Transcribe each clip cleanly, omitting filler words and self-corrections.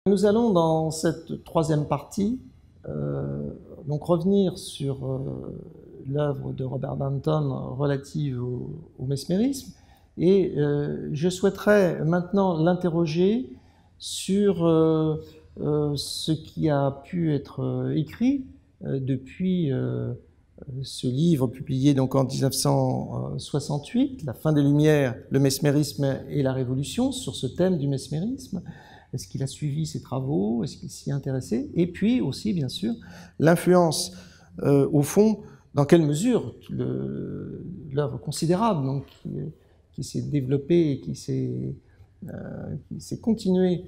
Nous allons dans cette troisième partie donc revenir sur l'œuvre de Robert Danton relative au mesmérisme, et je souhaiterais maintenant l'interroger sur ce qui a pu être écrit depuis ce livre publié donc en 1968, La fin des Lumières, le mesmérisme et la Révolution, sur ce thème du mesmérisme. Est-ce qu'il a suivi ses travaux? Est-ce qu'il s'y est intéressé? Et puis aussi, bien sûr, l'influence, au fond, dans quelle mesure l'œuvre considérable donc, qui s'est développée et qui s'est continuée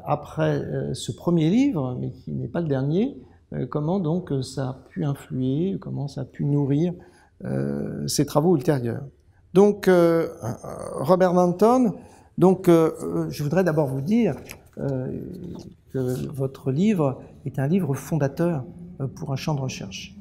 après ce premier livre, mais qui n'est pas le dernier, comment donc ça a pu influer, comment ça a pu nourrir ses travaux ultérieurs. Donc, Robert Danton, donc, je voudrais d'abord vous dire que votre livre est un livre fondateur pour un champ de recherche,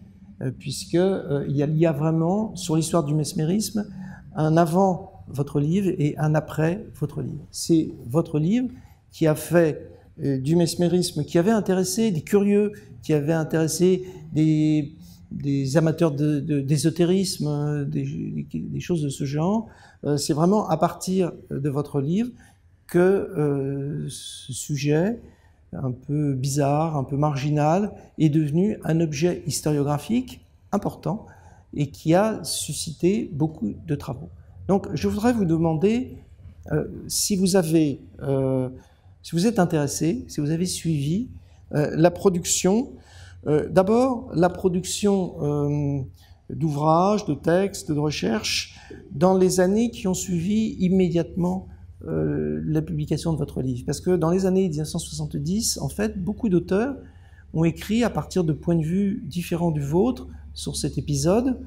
puisqu'il y a vraiment, sur l'histoire du mesmérisme, un avant votre livre et un après votre livre. C'est votre livre qui a fait du mesmérisme, qui avait intéressé des curieux, qui avait intéressé des amateurs d'ésotérisme, des choses de ce genre. C'est vraiment à partir de votre livre que ce sujet un peu bizarre, un peu marginal, est devenu un objet historiographique important et qui a suscité beaucoup de travaux. Donc je voudrais vous demander si vous êtes intéressé, si vous avez suivi la production, d'abord la production d'ouvrages, de textes, de recherches, dans les années qui ont suivi immédiatement la publication de votre livre. Parce que dans les années 1970, en fait, beaucoup d'auteurs ont écrit à partir de points de vue différents du vôtre sur cet épisode.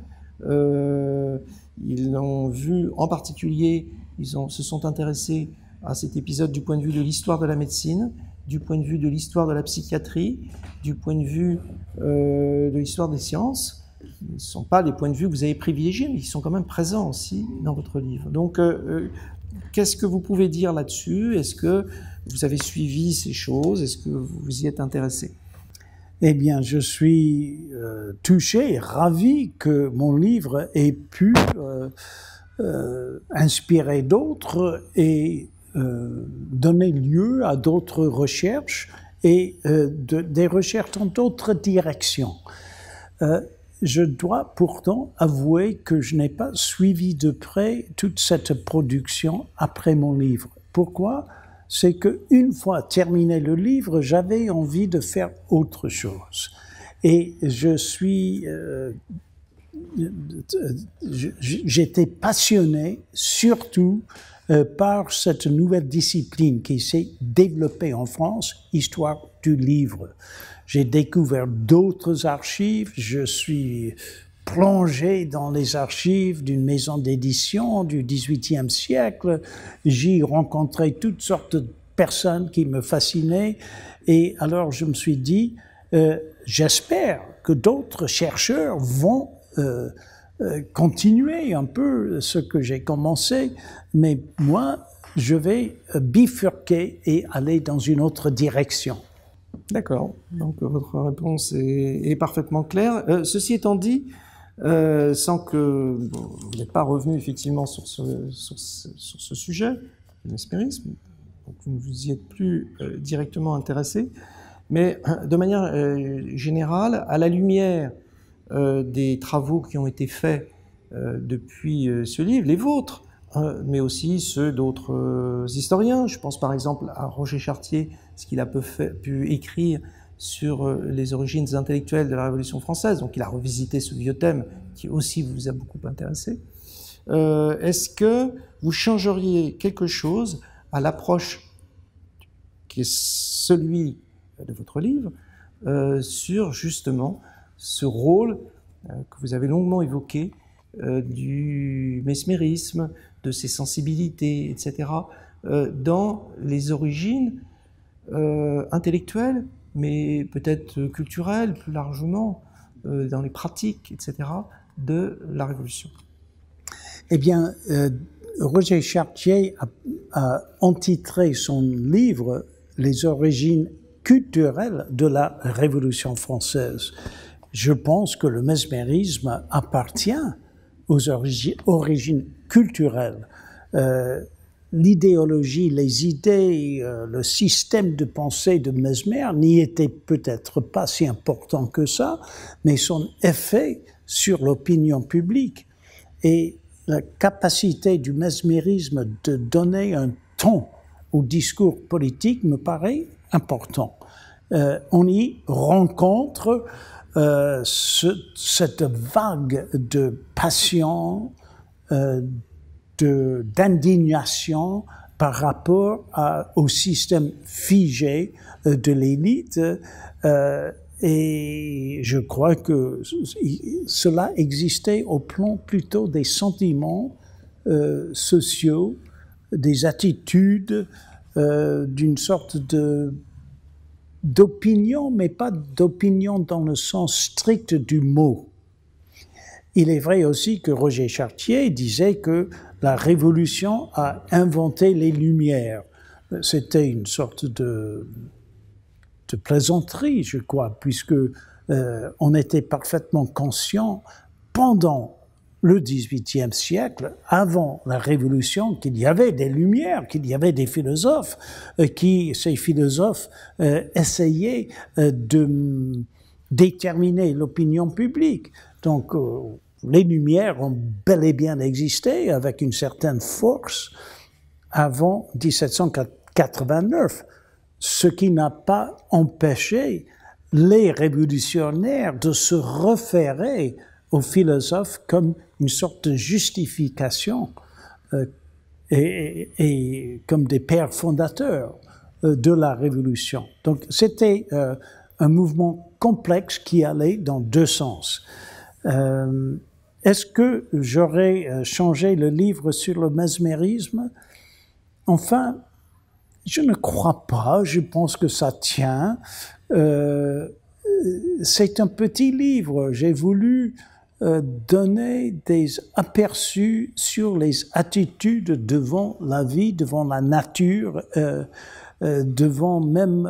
Ils l'ont vu, en particulier, se sont intéressés à cet épisode du point de vue de l'histoire de la médecine, du point de vue de l'histoire de la psychiatrie, du point de vue de l'histoire des sciences. Ce ne sont pas les points de vue que vous avez privilégiés, mais ils sont quand même présents aussi dans votre livre. Donc, qu'est-ce que vous pouvez dire là-dessus? Est-ce que vous avez suivi ces choses? Est-ce que vous vous y êtes intéressé? Eh bien, je suis touché et ravi que mon livre ait pu inspirer d'autres et donner lieu à d'autres recherches et des recherches dans d'autres directions. Je dois pourtant avouer que je n'ai pas suivi de près toute cette production après mon livre. Pourquoi? C'est qu'une fois terminé le livre, j'avais envie de faire autre chose. Et j'étais passionné surtout par cette nouvelle discipline qui s'est développée en France, histoire du livre. J'ai découvert d'autres archives, je suis plongé dans les archives d'une maison d'édition du XVIIIe siècle, j'y rencontrais toutes sortes de personnes qui me fascinaient, et alors je me suis dit, j'espère que d'autres chercheurs vont continuer un peu ce que j'ai commencé, mais moi, je vais bifurquer et aller dans une autre direction. D'accord, donc votre réponse est parfaitement claire. Ceci étant dit, sans que vous n'êtes pas revenu effectivement sur ce sujet, le mesmérisme, donc vous ne vous y êtes plus directement intéressé, mais de manière générale, à la lumière des travaux qui ont été faits depuis ce livre, les vôtres, mais aussi ceux d'autres historiens. Je pense par exemple à Roger Chartier, ce qu'il a pu écrire sur les origines intellectuelles de la Révolution française. Donc il a revisité ce vieux thème qui aussi vous a beaucoup intéressé. Est-ce que vous changeriez quelque chose à l'approche qui est celui de votre livre sur justement ce rôle que vous avez longuement évoqué du mesmérisme, de ses sensibilités, etc., dans les origines intellectuelles, mais peut-être culturelles plus largement, dans les pratiques, etc., de la Révolution? Eh bien, Roger Chartier a entitré son livre les origines culturelles de la Révolution française. Je pense que le mesmérisme appartient aux origines culturelles. L'idéologie, les idées, le système de pensée de Mesmer n'y était peut-être pas si important que ça, mais son effet sur l'opinion publique et la capacité du mesmérisme de donner un ton au discours politique me paraît important. On y rencontre cette vague de passion, d'indignation par rapport au système figé de l'élite, et je crois que cela existait au plan plutôt des sentiments sociaux, des attitudes, d'une sorte d'opinion, mais pas d'opinion dans le sens strict du mot. Il est vrai aussi que Roger Chartier disait que la Révolution a inventé les Lumières. C'était une sorte de plaisanterie, je crois, puisque on était parfaitement conscient pendant le XVIIIe siècle, avant la Révolution, qu'il y avait des Lumières, qu'il y avait des philosophes, ces philosophes essayaient de déterminer l'opinion publique. Donc, les Lumières ont bel et bien existé avec une certaine force avant 1789, ce qui n'a pas empêché les révolutionnaires de se référer aux philosophes comme une sorte de justification et comme des pères fondateurs de la Révolution. Donc c'était un mouvement complexe qui allait dans deux sens. Est-ce que j'aurais changé le livre sur le mesmérisme? Enfin, je ne crois pas, je pense que ça tient. C'est un petit livre, j'ai voulu donner des aperçus sur les attitudes devant la vie, devant la nature, devant même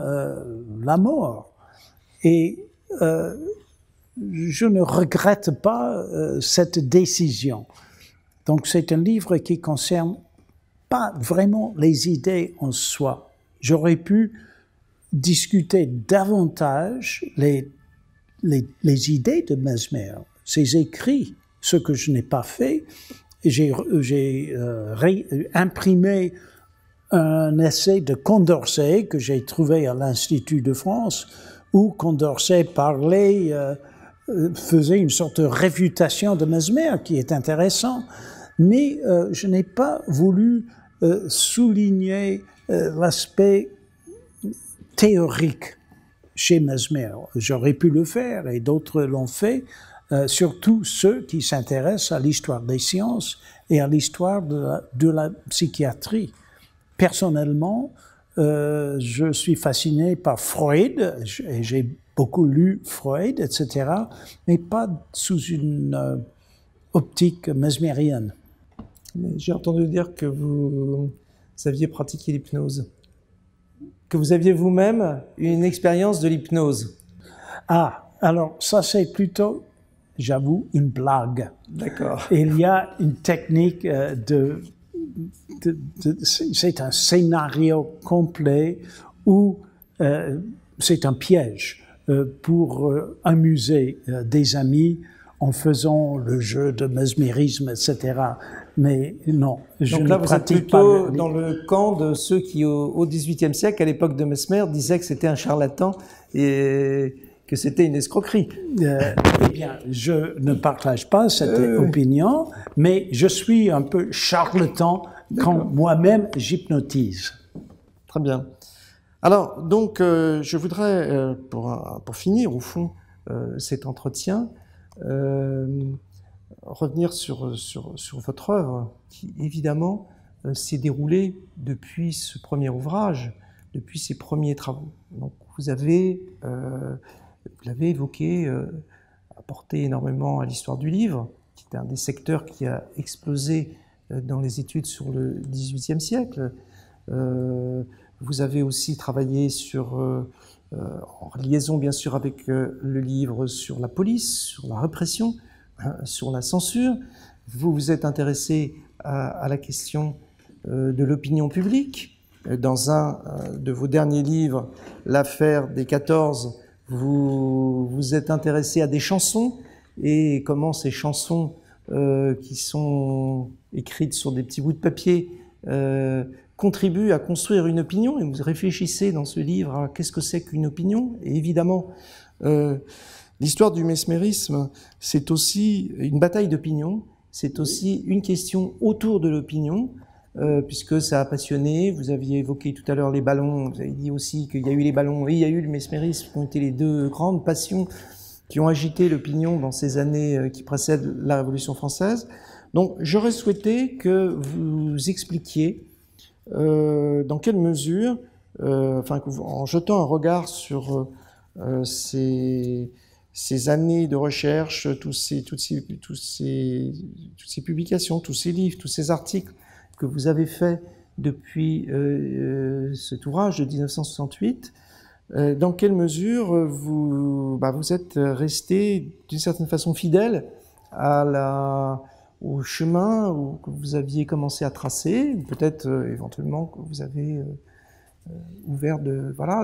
la mort. Et je ne regrette pas cette décision. Donc c'est un livre qui concerne pas vraiment les idées en soi. J'aurais pu discuter davantage les idées de Mesmer, ses écrits, ce que je n'ai pas fait. J'ai imprimé un essai de Condorcet que j'ai trouvé à l'Institut de France, où Condorcet parlait, faisait une sorte de réfutation de Mesmer qui est intéressant, mais je n'ai pas voulu souligner l'aspect théorique chez Mesmer. J'aurais pu le faire et d'autres l'ont fait, surtout ceux qui s'intéressent à l'histoire des sciences et à l'histoire de la psychiatrie. Personnellement, je suis fasciné par Freud, et j'ai beaucoup lu Freud, etc., mais pas sous une optique mesmérienne. J'ai entendu dire que vous aviez pratiqué l'hypnose, que vous aviez vous-même une expérience de l'hypnose. Ah, alors ça c'est plutôt, j'avoue, une blague. D'accord. Il y a une technique c'est un scénario complet où c'est un piège pour amuser des amis en faisant le jeu de mesmérisme, etc. Mais non, je ne pratique pas. Donc là, vous êtes plutôt dans le camp de ceux qui, au XVIIIe siècle, à l'époque de Mesmer, disaient que c'était un charlatan et que c'était une escroquerie. Eh bien, je ne partage pas cette opinion, mais je suis un peu charlatan quand moi-même j'hypnotise. Très bien. Alors, donc, je voudrais, pour finir, au fond, cet entretien, revenir sur votre œuvre, qui, évidemment, s'est déroulée depuis ce premier ouvrage, depuis ces premiers travaux. Donc, vous l'avez évoqué, apporté énormément à l'histoire du livre, qui est un des secteurs qui a explosé dans les études sur le XVIIIe siècle. Vous avez aussi travaillé sur, en liaison bien sûr avec le livre sur la police, sur la répression, sur la censure. Vous vous êtes intéressé à la question de l'opinion publique. Dans un de vos derniers livres, L'affaire des 14, vous vous êtes intéressé à des chansons et comment ces chansons qui sont écrites sur des petits bouts de papier contribuent à construire une opinion. Et vous réfléchissez dans ce livre à qu'est-ce que c'est qu'une opinion. Et évidemment, l'histoire du mesmérisme, c'est aussi une bataille d'opinion, c'est aussi une question autour de l'opinion, puisque ça a passionné. Vous aviez évoqué tout à l'heure les ballons, vous avez dit aussi qu'il y a eu les ballons et il y a eu le mesmérisme, qui ont été les deux grandes passions qui ont agité l'opinion dans ces années qui précèdent la Révolution française. Donc j'aurais souhaité que vous expliquiez dans quelle mesure, en jetant un regard sur ces années de recherche, toutes ces publications, tous ces livres, tous ces articles que vous avez faits depuis cet ouvrage de 1968, dans quelle mesure vous êtes resté d'une certaine façon fidèle au chemin que vous aviez commencé à tracer, ou peut-être éventuellement que vous avez ouvert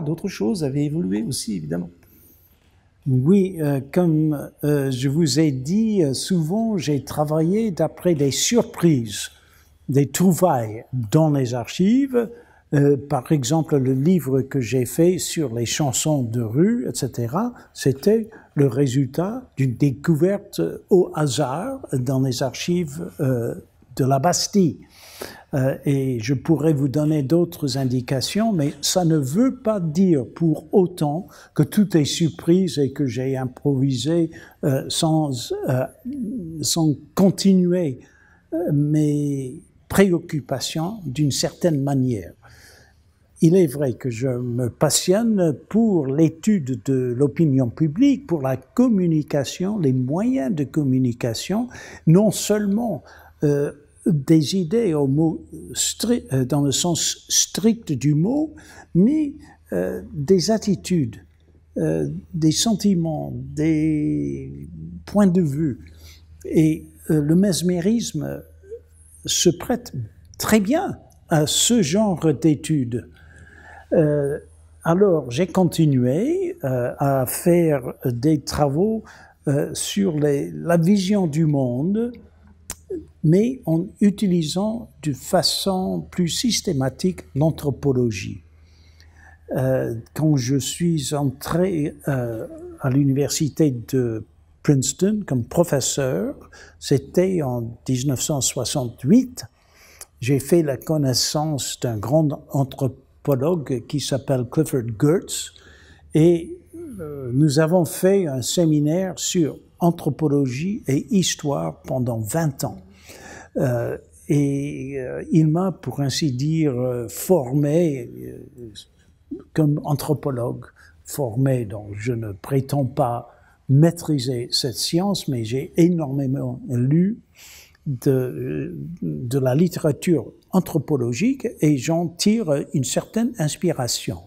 d'autres choses, avez évolué aussi évidemment. Oui, comme je vous ai dit, souvent j'ai travaillé d'après des surprises, des trouvailles dans les archives. Par exemple, le livre que j'ai fait sur les chansons de rue, etc., c'était le résultat d'une découverte au hasard dans les archives de la Bastille. Et je pourrais vous donner d'autres indications, mais ça ne veut pas dire pour autant que tout est surprise et que j'ai improvisé sans continuer mes préoccupations d'une certaine manière. Il est vrai que je me passionne pour l'étude de l'opinion publique, pour la communication, les moyens de communication, non seulement des idées dans le sens strict du mot, mais des attitudes, des sentiments, des points de vue. Et le mesmérisme se prête très bien à ce genre d'études. Alors, j'ai continué à faire des travaux sur la vision du monde, mais en utilisant de façon plus systématique l'anthropologie. Quand je suis entré à l'université de Princeton comme professeur, c'était en 1968, j'ai fait la connaissance d'un grand anthropologue qui s'appelle Clifford Geertz, et nous avons fait un séminaire sur anthropologie et histoire pendant 20 ans. Il m'a, pour ainsi dire, formé comme anthropologue, formé, donc je ne prétends pas maîtriser cette science, mais j'ai énormément lu de la littérature anthropologique et j'en tire une certaine inspiration.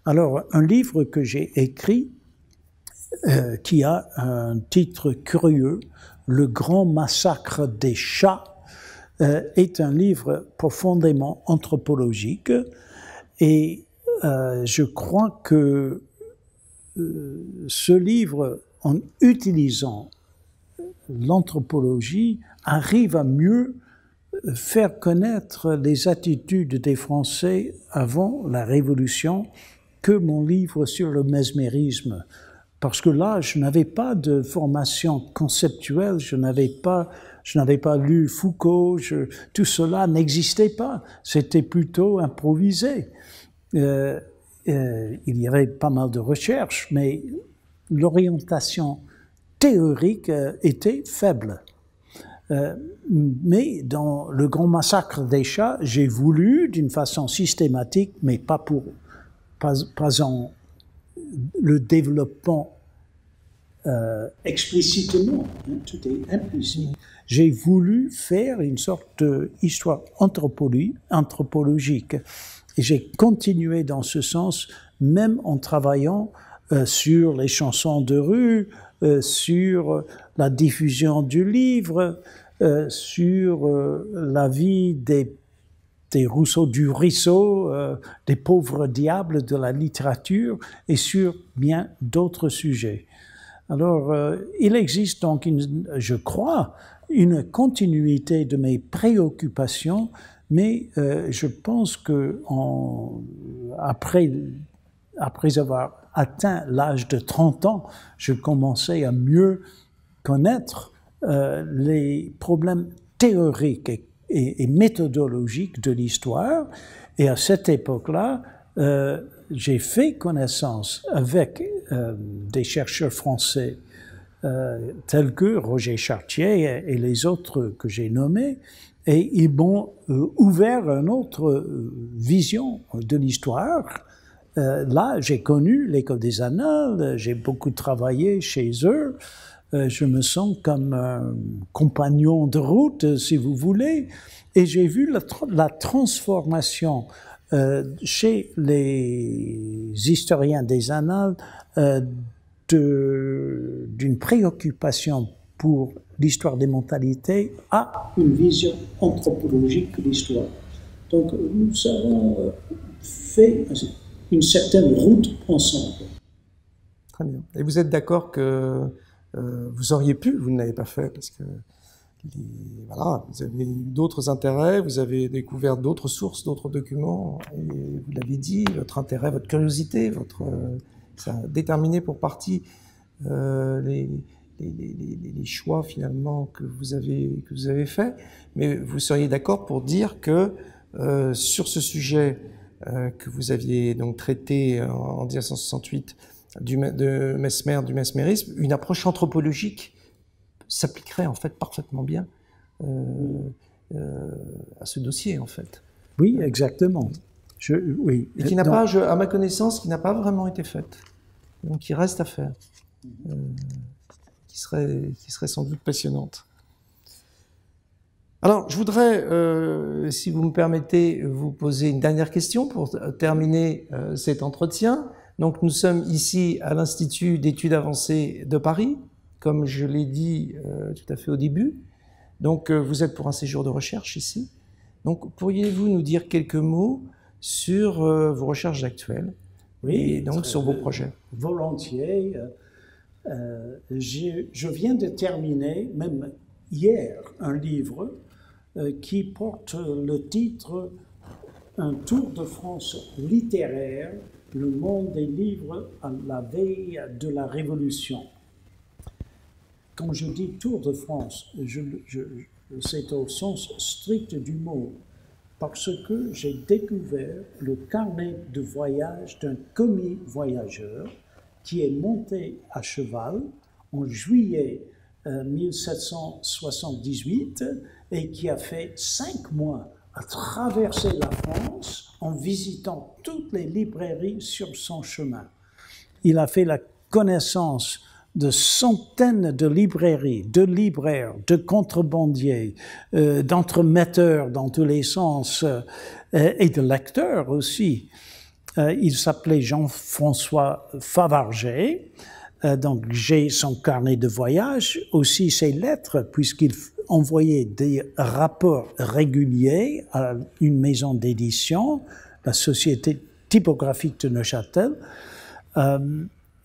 Alors, un livre que j'ai écrit qui a un titre curieux, Le grand massacre des chats, est un livre profondément anthropologique et je crois que ce livre, en utilisant l'anthropologie, arrive à mieux faire connaître les attitudes des Français avant la Révolution que mon livre sur le mesmérisme. Parce que là, je n'avais pas de formation conceptuelle, je n'avais pas lu Foucault, tout cela n'existait pas. C'était plutôt improvisé. Il y avait pas mal de recherches, mais l'orientation théorique était faible. Mais dans le grand massacre des chats, j'ai voulu, d'une façon systématique, mais pas en le développant explicitement, tout est implicite. J'ai voulu faire une sorte d'histoire anthropologique Et j'ai continué dans ce sens, même en travaillant sur les chansons de rue, sur la diffusion du livre, sur la vie des Rousseau du ruisseau, des pauvres diables de la littérature, et sur bien d'autres sujets. Alors, il existe donc, je crois, une continuité de mes préoccupations, mais je pense que après avoir atteint l'âge de 30 ans, je commençais à mieux connaître les problèmes théoriques et méthodologiques de l'histoire. Et à cette époque-là, j'ai fait connaissance avec des chercheurs français tels que Roger Chartier et les autres que j'ai nommés, et ils m'ont ouvert une autre vision de l'histoire. Là, j'ai connu l'École des Annales, j'ai beaucoup travaillé chez eux, je me sens comme un compagnon de route, si vous voulez, et j'ai vu la transformation chez les historiens des Annales d'une préoccupation pour l'histoire des mentalités à une vision anthropologique de l'histoire. Donc nous avons fait une certaine route ensemble. Très bien. Et vous êtes d'accord que vous auriez pu, vous ne l'avez pas fait parce que voilà, vous avez eu d'autres intérêts, vous avez découvert d'autres sources, d'autres documents, et vous l'avez dit, votre intérêt, votre curiosité, ça a déterminé pour partie les choix finalement que vous avez faits. Mais vous seriez d'accord pour dire que sur ce sujet que vous aviez donc traité en 1968 de Mesmer, du mesmérisme, une approche anthropologique s'appliquerait en fait parfaitement bien à ce dossier en fait. Oui, exactement. Oui. Et qui n'a pas, à ma connaissance, qui n'a pas vraiment été faite. Donc qui reste à faire. Qui serait sans doute passionnante. Alors, je voudrais, si vous me permettez, vous poser une dernière question pour terminer cet entretien. Donc, nous sommes ici à l'Institut d'études avancées de Paris, comme je l'ai dit tout à fait au début. Donc, vous êtes pour un séjour de recherche ici. Donc, pourriez-vous nous dire quelques mots sur vos recherches actuelles, oui, et donc sur vos projets? Volontiers. Je viens de terminer, même hier, un livre qui porte le titre « Un tour de France littéraire, le monde des livres à la veille de la Révolution ». Quand je dis « Tour de France », c'est au sens strict du mot, parce que j'ai découvert le carnet de voyage d'un commis voyageur qui est monté à cheval en juillet 1778 et qui a fait 5 mois à traverser la France en visitant toutes les librairies sur son chemin. Il a fait la connaissance de centaines de librairies, de libraires, de contrebandiers, d'entremetteurs dans tous les sens et de lecteurs aussi. Il s'appelait Jean-François Favarger, donc j'ai son carnet de voyage, aussi ses lettres, puisqu'il envoyait des rapports réguliers à une maison d'édition, la Société typographique de Neuchâtel.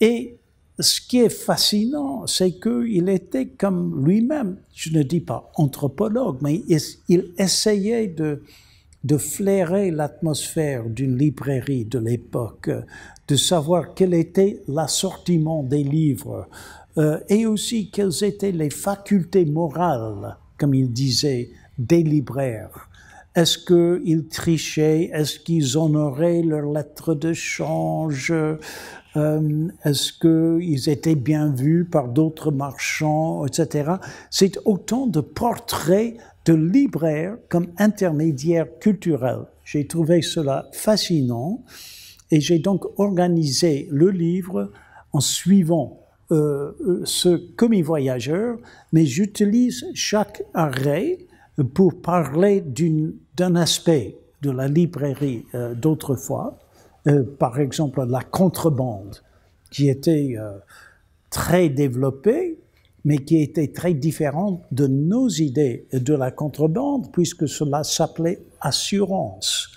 Et ce qui est fascinant, c'est qu'il était comme lui-même, je ne dis pas anthropologue, mais il essayait de flairer l'atmosphère d'une librairie de l'époque, de savoir quel était l'assortiment des livres, et aussi quelles étaient les facultés morales, comme il disait, des libraires. Est-ce qu'ils trichaient? Est-ce qu'ils honoraient leurs lettres de change? Est-ce qu'ils étaient bien vus par d'autres marchands, etc. C'est autant de portraits de libraires comme intermédiaires culturels. J'ai trouvé cela fascinant et j'ai donc organisé le livre en suivant ce commis voyageur, mais j'utilise chaque arrêt pour parler d'un aspect de la librairie d'autrefois, par exemple la contrebande, qui était très développée, mais qui était très différente de nos idées de la contrebande, puisque cela s'appelait assurance.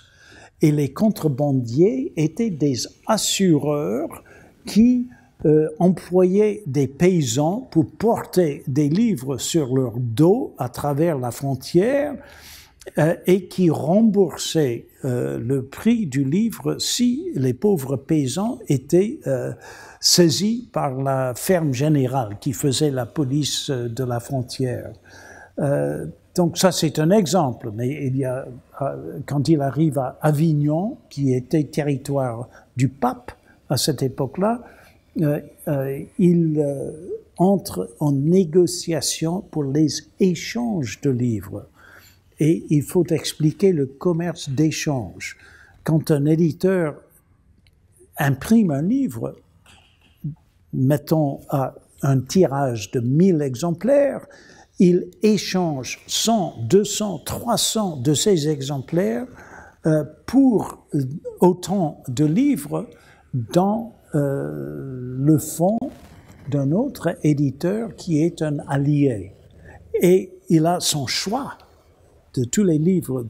Et les contrebandiers étaient des assureurs qui employaient des paysans pour porter des livres sur leur dos à travers la frontière et qui remboursaient le prix du livre si les pauvres paysans étaient saisis par la ferme générale qui faisait la police de la frontière. Donc ça c'est un exemple, mais il y a, quand il arrive à Avignon, qui était territoire du pape à cette époque-là, il entre en négociation pour les échanges de livres. Et il faut expliquer le commerce d'échange. Quand un éditeur imprime un livre, mettons à un tirage de 1000 exemplaires, il échange 100, 200, 300 de ces exemplaires pour autant de livres dans le fonds d'un autre éditeur qui est un allié. Et il a son choix de tous les livres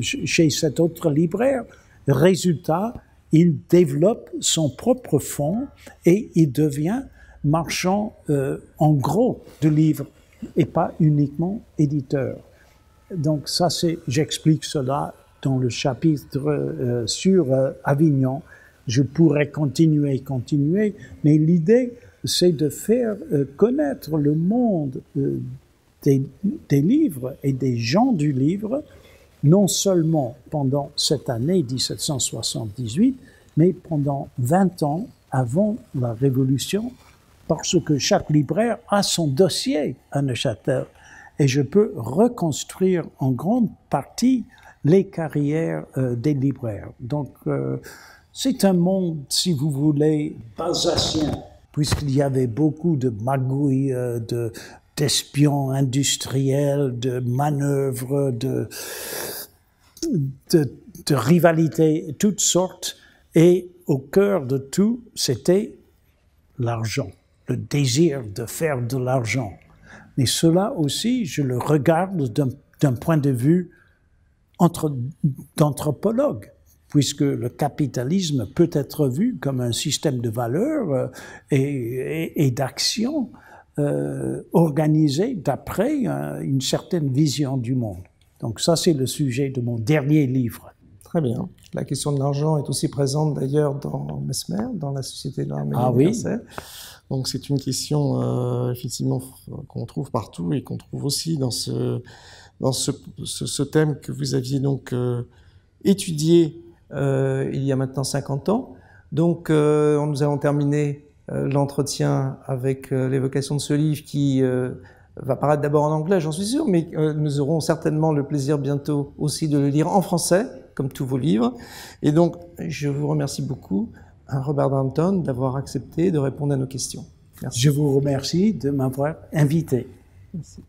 chez cet autre libraire. Résultat, il développe son propre fonds et il devient marchand en gros de livres et pas uniquement éditeur. Donc ça, j'explique cela dans le chapitre sur Avignon. Je pourrais continuer, mais l'idée, c'est de faire connaître le monde des livres et des gens du livre, non seulement pendant cette année 1778, mais pendant 20 ans avant la Révolution, parce que chaque libraire a son dossier à Neuchâtel. Et je peux reconstruire en grande partie les carrières des libraires. Donc, c'est un monde, si vous voulez, basacien, puisqu'il y avait beaucoup de magouilles, d'espions industriels, de manœuvres, de rivalités, toutes sortes. Et au cœur de tout, c'était l'argent, le désir de faire de l'argent. Mais cela aussi, je le regarde d'un point de vue d'anthropologue, puisque le capitalisme peut être vu comme un système de valeurs et d'actions organisé d'après une certaine vision du monde. Donc ça, c'est le sujet de mon dernier livre. Très bien. La question de l'argent est aussi présente d'ailleurs dans Mesmer, dans la Société de l'Armée universelle. Oui. Donc c'est une question effectivement qu'on trouve partout et qu'on trouve aussi dans ce thème que vous aviez donc étudié il y a maintenant 50 ans. Donc nous allons terminer l'entretien avec l'évocation de ce livre qui va paraître d'abord en anglais, j'en suis sûr, mais nous aurons certainement le plaisir bientôt aussi de le lire en français, comme tous vos livres. Et donc, je vous remercie beaucoup, Robert Darnton, d'avoir accepté de répondre à nos questions. Merci. Je vous remercie de m'avoir invité. Merci.